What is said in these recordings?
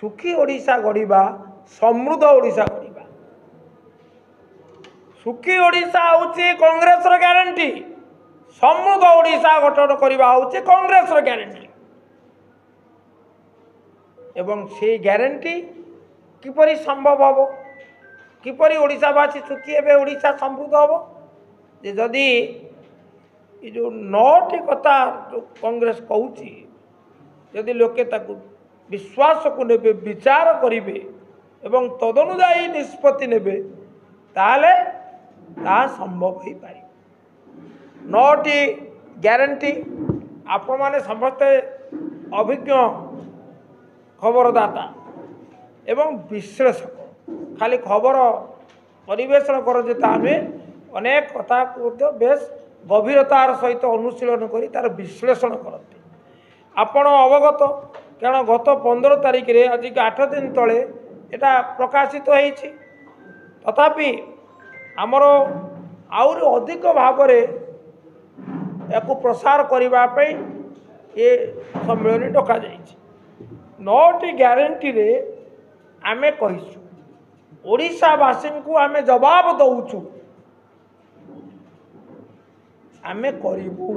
सुखी ओडिशा गढ़ा समृद्ध ओडिशा गढ़ा सुखी ओडिशा होची कांग्रेस रो ग्यारंटी समृद्ध ओडिशा गठन करबा होची कांग्रेस रो ग्यारंटी एवं से ग्यारंटी किपरि संभव हम किपरि ओडिशावासी सुखी हेबे ओडिशा समृद्ध हम जे जदि ये जो 9टी कथा जो कांग्रेस कहूची यदि लोके ताकू विश्वास को नेबे विचार करिवे एवं तदनुसायी निष्पत्ति नेबे ताले ता संभव हो पारे 9टी ग्यारंटी आपण माने समस्त अभिज्ञ खबरदाता एवं विश्लेषक खाली खबर परिवेशन कर अनेक कथा को बेस गभीरतार सहित अनुशीलन करी तार विश्लेषण करते आपण अवगत कारण गत 15 तारिख रे आज 8 दिन तले एटा प्रकाशित होईछि तथापि आमर आउरी अधिक भाव याकू प्रसार करने ये सम्मेलन डका जाइछि 9टी ग्यारंटी रे आमे कहिछु ओडिशावासी को आमे जवाब दउछु आमे करिबू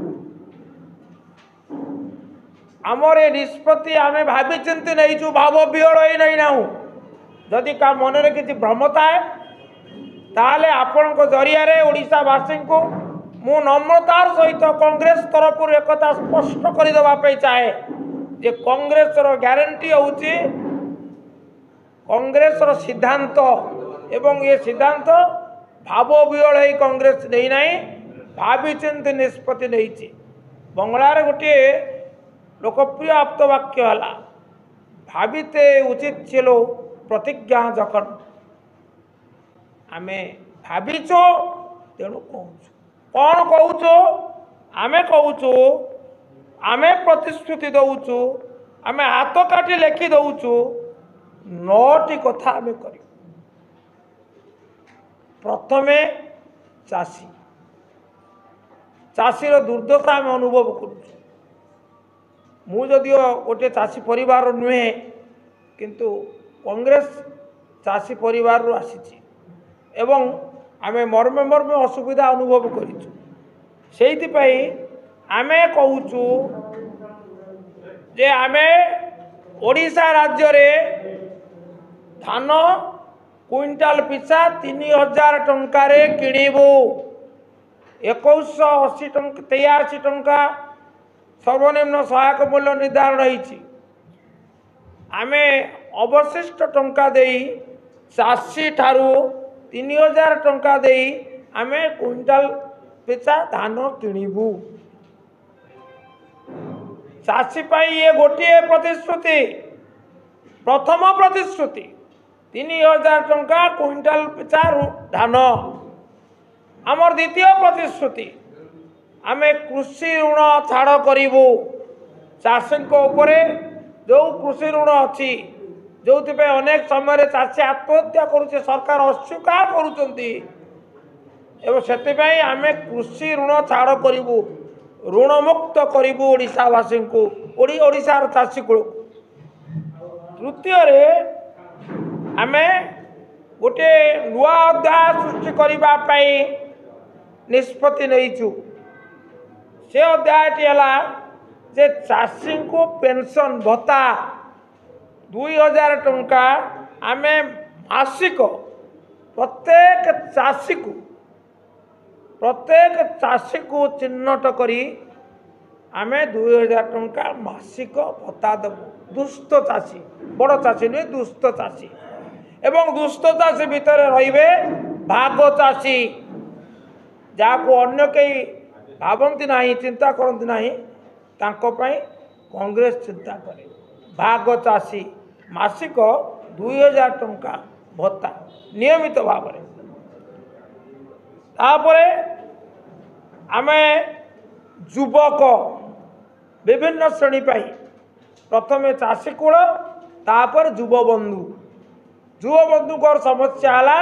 आमर ए निष्पत्ति आमे भावी चिंती नहीं छु भाव विहल ही नहीं नाहु जदि का मन रे किछि भ्रमता है ताले आपण को जरिया रे ओडिशावासी को मु नम्रतार सहित कांग्रेस तरफ एक स्पष्ट कर देवा पे चाहे जे कांग्रेस रो ग्यारंटी होची कांग्रेस रो सिद्धांत एवं ये सिद्धांत भाव विहल ही कांग्रेस नहीं नहीं भावी चिंती निष्पत्ति नहीं बंगलार गोटे लोकप्रिय आप्तवाक्य है भाविते उचित चलो प्रतिज्ञा जखन आमे भाविचो तेणु कौन कहूचो आमे कहूचो आमे प्रतिश्रुति दउचु आमे हाथ काटी लेखि दउचु 9टी कथा आमे करी प्रथमे चाषी चाषीर दुर्दशा आम अनुभव करुँ मु जदिओ गोटे चाषी परिवार नुहे किंतु कांग्रेस चाषी परिवार आसी एवं आमे मर्मे मर्मे असुविधा अनुभव करिछु सेइथिपाई आमे कहूचु जे आमे ओडिशा राज्य रे धान क्विंटाल पिछा 3000 टंका रे किणिबू 2180 टंका 83 टंका सर्वनिम्न सहायक मूल्य निर्धारण होईछि आमे अवशिष्ट टंका देई चाषी ठारू 3000 टंका देई आमे क्विंटाल पिछा धान किणिबू चाषी पाई ये गोटे प्रतिश्रुति प्रथम प्रतिश्रुति 3000 टंका क्विंटाल पिछा धान आमर द्वितीय प्रतिश्रुति आमे कृषि ऋण छाड़ करूँ चाषी जो कृषि ऋण अच्छी जो अनेक समय चाषी आत्महत्या करुचे सरकार अस्वीकार करुँच आमे कृषि ऋण छाड़ करूँ ऋण मुक्त करूँ ओडिशावासी को ओडिशार चाषी कूल तृतीय आमे गोटे नुआ अध्याय सृष्टि करने निष्पत्ति नहीं से अध्यायटी है जे चाषी को पेंशन भत्ता 2000 टंका आमे मासिक प्रत्येक चाषी को चिन्हट करी आमे 2000 टंका मासिक भत्ता देबू दुष्ट चाषी बड़ चाषी नुहे दुष्ट चाषी एवं दुष्ट चाषी भितर रहिबे भाग चाषी जाको अन्य कई भावती ना चिंता करती ना कांग्रेस चिंता करे भाग चाषी मासिक 2000 टंका भत्ता नियमित भाव तापरे आमे युवक विभिन्न श्रेणी पाई प्रथमे चाषी कूल तापर युवबंधु समस्या है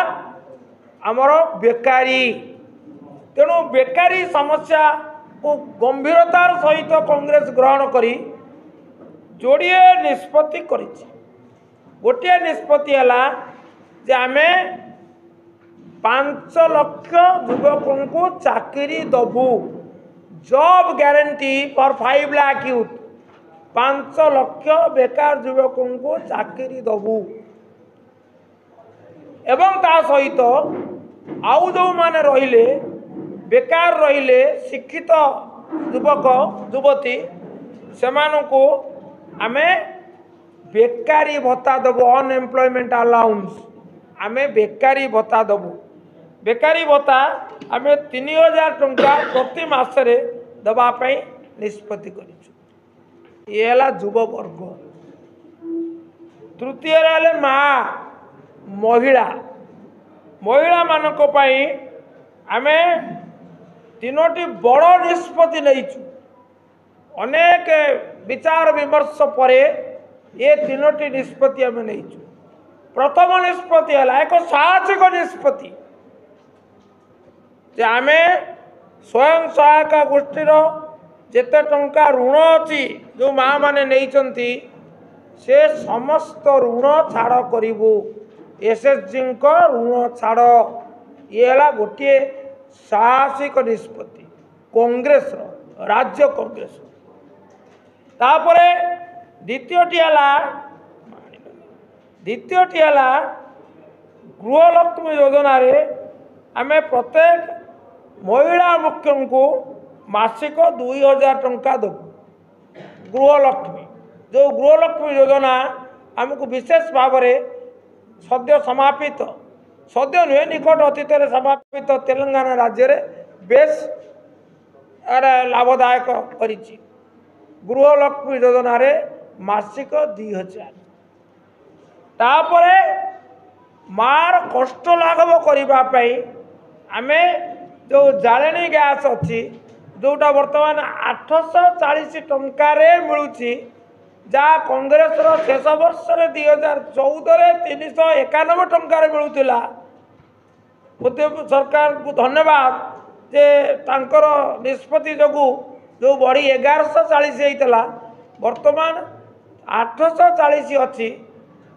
आमर बेकारी तेणु बेकारी समस्या को गंभीरतार सहित कांग्रेस ग्रहण करी जोड़िए निष्पत्ति करिछि गोटे निष्पत्ति है जे आमे 5 लाख युवकों को चाकरी दबू job guarantee for 5 lakh youth 5 lakh बेकार युवकों को चाकरी दबू एवं ता सहित आउ जो माने रहिले बेकार रहिले शिक्षित युवक युवती सेमानकु आमे बेकारी भत्ता दबु अनएम्प्लॉयमेंट अलाउंस आमे बेकारी भत्ता दबु बेकारी भत्ता आमे 3000 टंका प्रति मासरे दबा पई निष्पत्ति करिछु ये हला युव वर्ग। तृतीय रे माँ महिला महिला मानक पई आमे तीनोटी बड़ निष्पत्ति नहींचु अनेक विचार विमर्श पर ये तीनोटी निष्पत्ति आम नहीं। प्रथम निष्पत्ति है एक साहसिक निष्पत्ति जे आमे स्वयं सहायक गोष्ठीर जेते टंका ऋण अच्छी जो माँ माने नहीं से समस्त ऋण छाड़ करूँ एसएचजी ऋण छाड़ ये है गोटे साहसिक निष्पत्ति कांग्रेस राज्य कांग्रेस। तापरे द्वितीयटी है गृहलक्ष्मी योजना रे आमे प्रत्येक महिला मुख्य को मासिक 2000 टंका देबू गृहलक्ष्मी जो गृहलक्ष्मी योजना आमको विशेष भाव में सद्य समापित सद्य नुहे निकट अतीत समापित तेलंगाना राज्य रे बेस लाभदायक करिछि गृहलक्ष्मी योजना रे मासिक 2000 तापरे मार कष्ट लाघव करने आमे जो जालेनी गैस अच्छी जोटा वर्तमान 840 टंका मिलूँ जहाँ कांग्रेस शेष वर्ष 2014 391 टंका मिलूला सरकार को धन्यवाद जे तांकर निष्पत्ति जो जो बढ़ी 1140 होता वर्तमान 840 अच्छी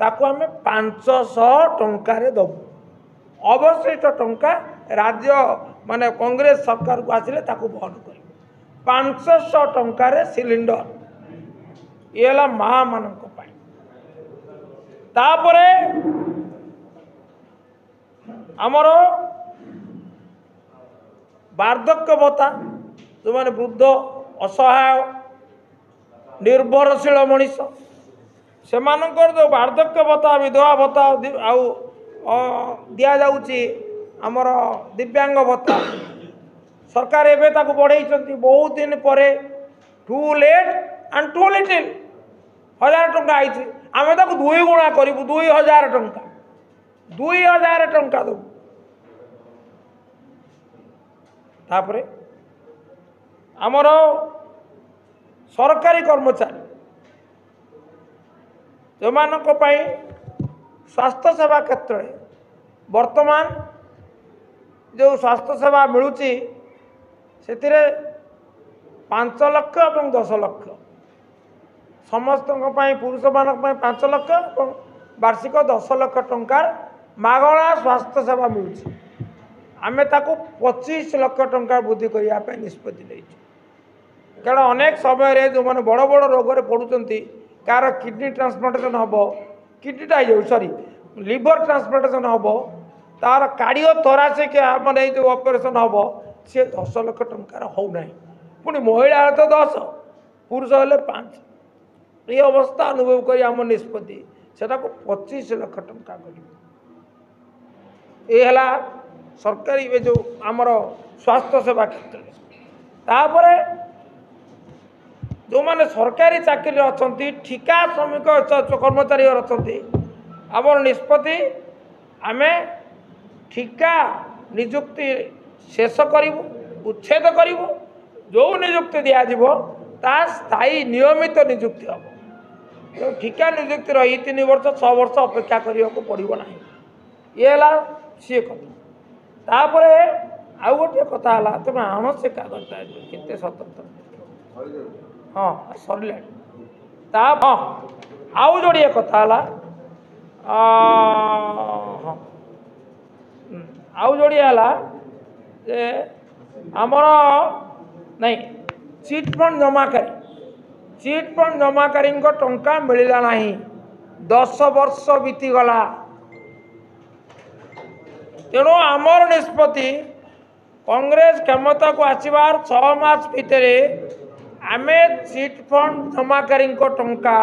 ताकू आम 500 टंका दबू अवशिष्ट टंका राज्य माने कांग्रेस सरकार को आसिले ताकू बहन कर 500 टंका सिलिंडर ये है माँ मानक तापरे आमर वार्धक्य भत्ता जो माने वृद्ध असहाय निर्भरशील मनीष से जो वार्धक्य भत्ता विधवा भत्ता आउ दि जाऊँगी आमर दिव्यांग भत्ता सरकार एवं ताको बढ़ई बहुत दिन पर too late and too little 1000 टंका आई आम ताको 2 गुणा करूँ 2000 टंका 2000 टंका दबू तापरे आमर सरकारी कर्मचारी जो मानक पई स्वास्थ्य सेवा क्षेत्र में वर्तमान जो स्वास्थ्य सेवा मिलूची से 5 लाख और 10 लाख समस्त पुरुष मानक 5 लाख और वार्षिक 10 लाख टंकार मागणा स्वास्थ्य सेवा मिलूची आम ताको 25 लाख टंका वृद्धि करने निष्पत्ति नहीं कारण अनेक समय जो मैंने बड़ बड़ रोग पड़ुंट कार किडनी ट्रांसप्लांटेशन हम किडनीटा हो सॉरी लिवर ट्रांसप्लांटेशन हम तार कार्डियो थोरासिक माने जो ऑपरेशन हम सी 10 लाख टंकार होना पुणी महिला तो 10 पुरुष हेले 5 ये अवस्था अनुभव कर आम निष्पत्ति से 25 लाख टंका कर सरकारी जो आमर स्वास्थ्य सेवा क्षेत्र तापर जो माने सरकारी चाकरी अच्छा ठिका श्रमिक कर्मचारी अच्छा आम निष्पत्ति आम ठिका निजुक्ति शेष करूँ उच्छेद करूँ जो निजुक्ति दिज्व ता स्थायी नियमित निजुक्ति हम तो ठिका निजुक्ति रही 3 वर्ष 6 वर्ष अपेक्षा करने को पड़ो ना ये है सी कथा तापर आउ गोटे कथा है तुम आण से कागजटा केते सतर्क हाँ सरला हाँ आउ जोड़े कथा है हाँ आउ जोड़िया जे आमर नहीं चिटफंड जमाकारी टंका मिलला नहीं 10 वर्ष बीतीगला तेणु आमर निष्पत्ति कांग्रेस क्षमता को आसबार 6 मास भितर आम चिटफंड जमाकारी टंका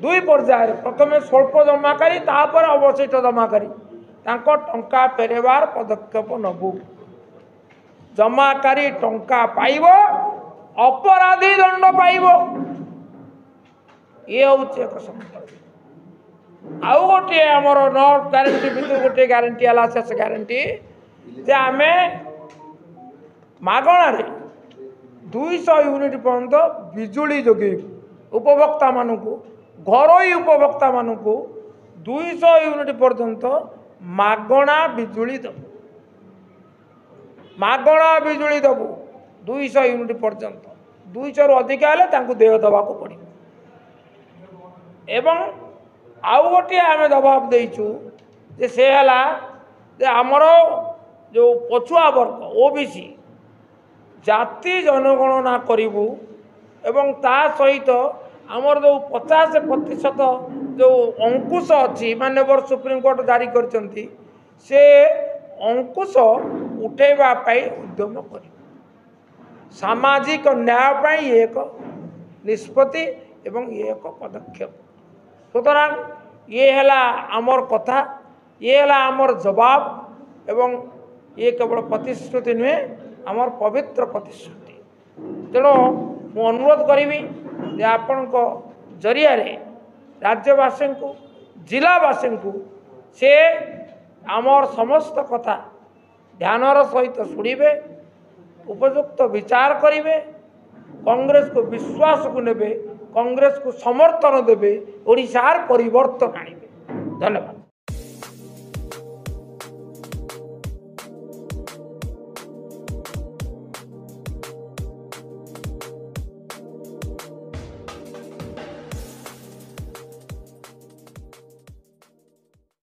2 पर्यायर प्रथम स्वल्प जमाकारी तापर अवशिष्ट जमाकारी टंका फेरबार पदक्षेप नबू जमाकारी टंका पाइब अपराधी दंड पाइब ये हूँ एक संकल्प आउ गोटे आमर नॉट ग्यारंटी भितर गोटे ग्यारंटी है शेष ग्यारंटी जे आम मागणारे 200 यूनिट पर्यंत बिजुली जोगे उपभोक्ता मानक घरोई उपभोक्ता मानक 200 यूनिट पर्यंत मागणा बिजुली दबु मागणा बिजुली दबु 200 यूनिट पर्यंत 200 रु अधिक हेले तांकु देय दबा को पड़ी एवं आउ गोटे आम जवाब देचु जे से हला जे आमर जो पछुआ वर्ग ओबीसी जाति जनगणना करिबु एवं ता सहित आमर जो 50% जो अंकुश अच्छी माननीय सुप्रीमकोर्ट जारी करछंती से अंकुश उठेबा पाई उद्यम कर सामाजिक न्याय पाई एक निष्पत्ति एवं ये एक पदक्षेप सुतरां ये है आमर कथा ये है आमर जवाब एवं ये केवल प्रतिश्रुति नुहे आमर पवित्र प्रतिश्रुति तेणु मु अनुरोध करी जे आपण जरिया राज्यवासी को जिलावासी को से आमर समस्त कथा ध्यानर सहित शुणिबे उपयुक्त विचार करेंगे कांग्रेस को विश्वास को नेबे कांग्रेस को समर्थन देवे ओडिशार परिवर्तन आनिबे धन्यवाद।